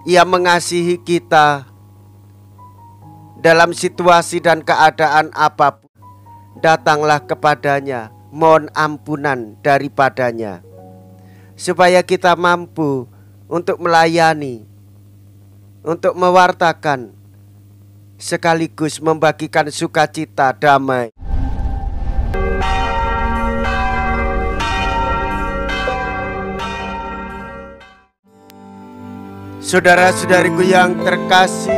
Ia mengasihi kita dalam situasi dan keadaan apapun. Datanglah kepadanya, mohon ampunan daripadanya, supaya kita mampu untuk melayani, untuk mewartakan, sekaligus membagikan sukacita damai. Saudara-saudariku yang terkasih,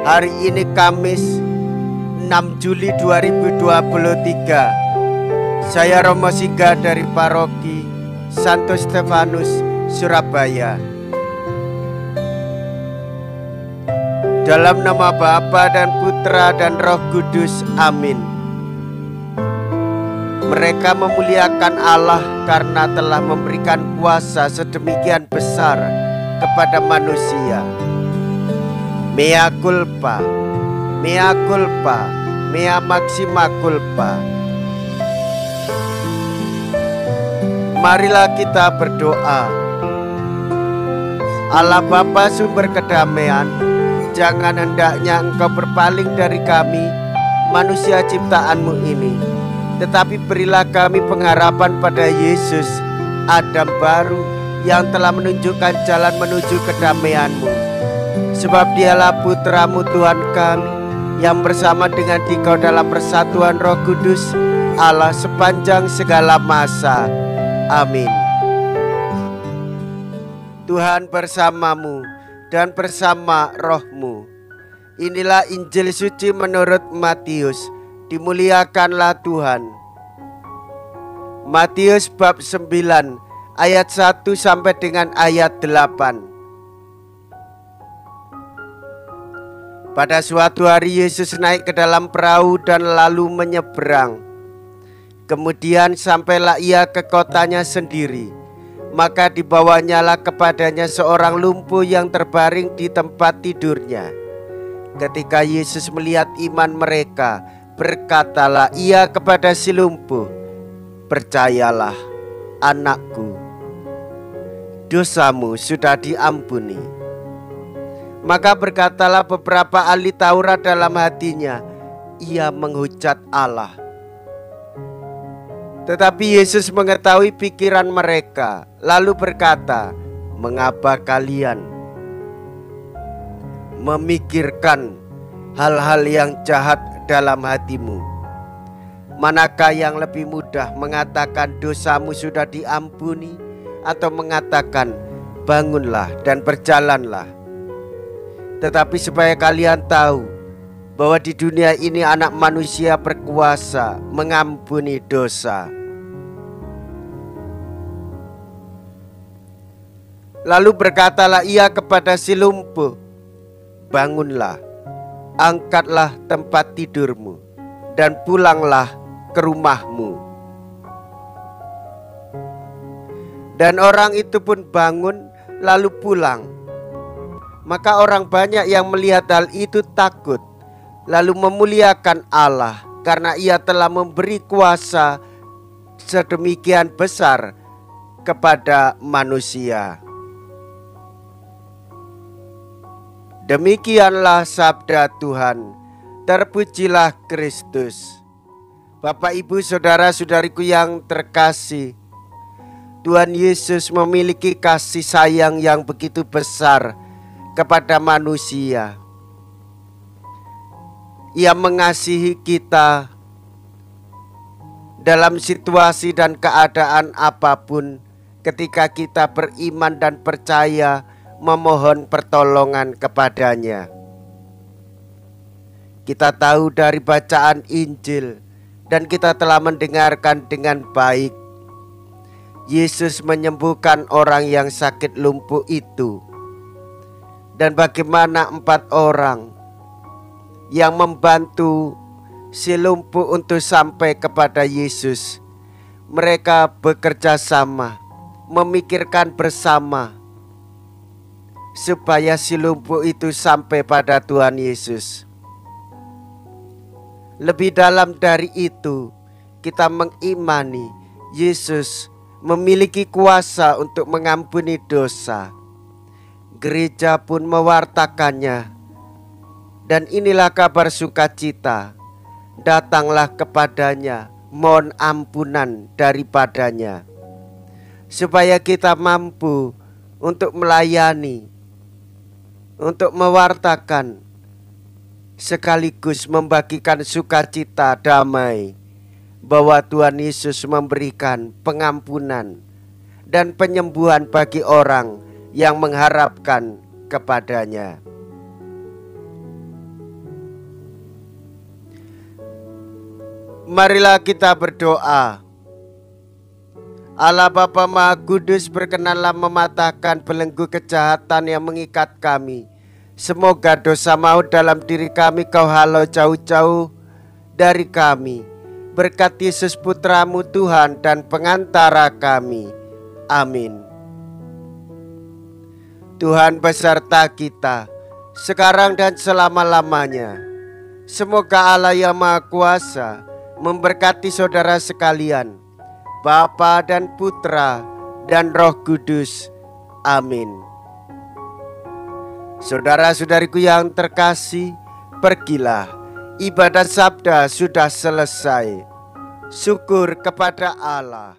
hari ini Kamis 6 Juli 2023. Saya Romo Siga dari Paroki Santo Stefanus, Surabaya. Dalam nama Bapa dan Putra dan Roh Kudus, amin. Mereka memuliakan Allah karena telah memberikan kuasa sedemikian besar kepada manusia. Mea culpa, mea culpa, mea maxima culpa. Marilah kita berdoa. Allah Bapa sumber kedamaian, jangan hendaknya Engkau berpaling dari kami, manusia ciptaan-Mu ini, tetapi berilah kami pengharapan pada Yesus, Adam baru, yang telah menunjukkan jalan menuju kedamaian-Mu. Sebab Dialah Putra-Mu Tuhan kami, yang bersama dengan Dikau dalam persatuan Roh Kudus, Allah sepanjang segala masa. Amin. Tuhan bersamamu dan bersama rohmu. Inilah Injil suci menurut Matius. Dimuliakanlah Tuhan. Matius bab 9 ayat 1 sampai dengan ayat 8. Pada suatu hari Yesus naik ke dalam perahu dan lalu menyeberang. Kemudian sampailah ia ke kotanya sendiri. Maka dibawanyalah kepadanya seorang lumpuh yang terbaring di tempat tidurnya. Ketika Yesus melihat iman mereka, berkatalah ia kepada si lumpuh, "Percayalah, anakku, dosamu sudah diampuni." Maka berkatalah beberapa ahli Taurat dalam hatinya, "Ia menghujat Allah." Tetapi Yesus mengetahui pikiran mereka, lalu berkata, "Mengapa kalian memikirkan hal-hal yang jahat dalam hatimu? Manakah yang lebih mudah, mengatakan dosamu sudah diampuni, atau mengatakan bangunlah dan berjalanlah? Tetapi supaya kalian tahu bahwa di dunia ini Anak Manusia berkuasa mengampuni dosa." Lalu berkatalah ia kepada si lumpuh, "Bangunlah, angkatlah tempat tidurmu, dan pulanglah ke rumahmu." Dan orang itu pun bangun lalu pulang. Maka orang banyak yang melihat hal itu takut, lalu memuliakan Allah karena ia telah memberi kuasa sedemikian besar kepada manusia. Demikianlah sabda Tuhan. Terpujilah Kristus. Bapak, Ibu, saudara-saudariku yang terkasih, Tuhan Yesus memiliki kasih sayang yang begitu besar kepada manusia. Ia mengasihi kita dalam situasi dan keadaan apapun ketika kita beriman dan percaya, memohon pertolongan kepadanya. Kita tahu dari bacaan Injil dan kita telah mendengarkan dengan baik, Yesus menyembuhkan orang yang sakit lumpuh itu. Dan bagaimana 4 orang yang membantu si lumpuh untuk sampai kepada Yesus. Mereka bekerja sama, memikirkan bersama supaya si lumpuh itu sampai pada Tuhan Yesus. Lebih dalam dari itu, kita mengimani Yesus memiliki kuasa untuk mengampuni dosa. Gereja pun mewartakannya. Dan inilah kabar sukacita. Datanglah kepadanya, mohon ampunan daripadanya, supaya kita mampu untuk melayani, untuk mewartakan, sekaligus membagikan sukacita damai, bahwa Tuhan Yesus memberikan pengampunan dan penyembuhan bagi orang yang mengharapkan kepadanya. Marilah kita berdoa. Allah Bapa Maha Kudus, berkenanlah mematahkan belenggu kejahatan yang mengikat kami. Semoga dosa maut dalam diri kami Kau halau jauh-jauh dari kami. Berkat Yesus Putra-Mu Tuhan dan pengantara kami. Amin. Tuhan beserta kita, sekarang dan selama-lamanya. Semoga Allah yang Maha Kuasa memberkati saudara sekalian, Bapa dan Putra dan Roh Kudus. Amin. Saudara-saudariku yang terkasih, pergilah, ibadah sabda sudah selesai. Syukur kepada Allah.